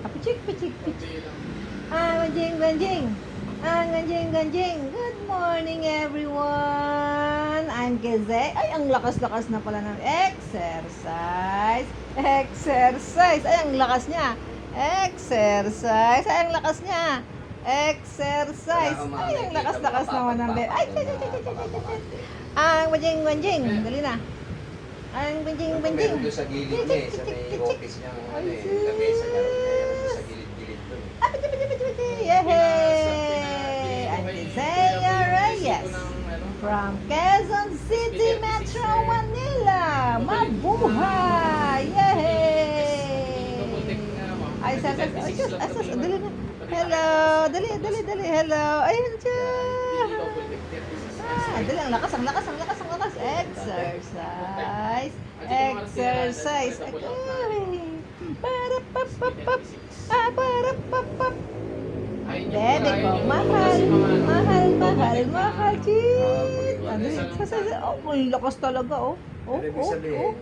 Pichik, pichik, pichik. Konti lang. Ganjing, ganjing. Ganjing, ganjing. Good morning, everyone. I'm Geze. Ay, ang lakas-lakas na pala ng exercise. Exercise. Ay, ang lakas niya. Exercise. Ay, ang lakas niya. Exercise. Ay, ang lakas-lakas naman ng bebe. Ay, ganjing, ganjing. Dali na. Ang ganjing, ganjing. Meron doon sa gilid niya eh, sa may office niya, ano eh, lamesa niya. Meron sa gilid-gilid doon eh. Ah, piti, piti, piti, piti. Yehey! I'm Isaiah Reyes from Quezon City, Metro Manila. Mabuhay! Yehey! Ay, dali na. Hello, dali. Hello. Ayun siya. Dali, ang lakas. Exercise. Para pap. Bebe ko, mahal, chit. Oh, ang lakas talaga, oh. Pero ibig sabihin,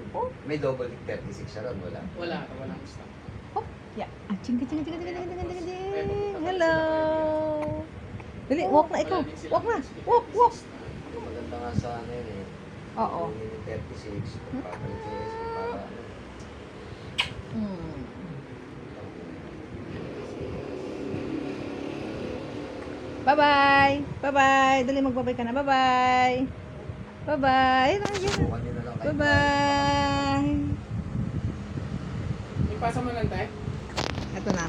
may double tick 36 siya ron, wala. Walang stock. Oh, yeah. Ching. Hello. Dali, walk na ikaw. Walk na. Walk. Maganda nga sa ano yun eh. Oo. Yung 36, papalit yung SP para ano. Bye-bye. Dali, magbabay ka na. Bye-bye. Subukan nyo na lang kayo. Bye-bye. Ipasa mo lang tayo. Ito na.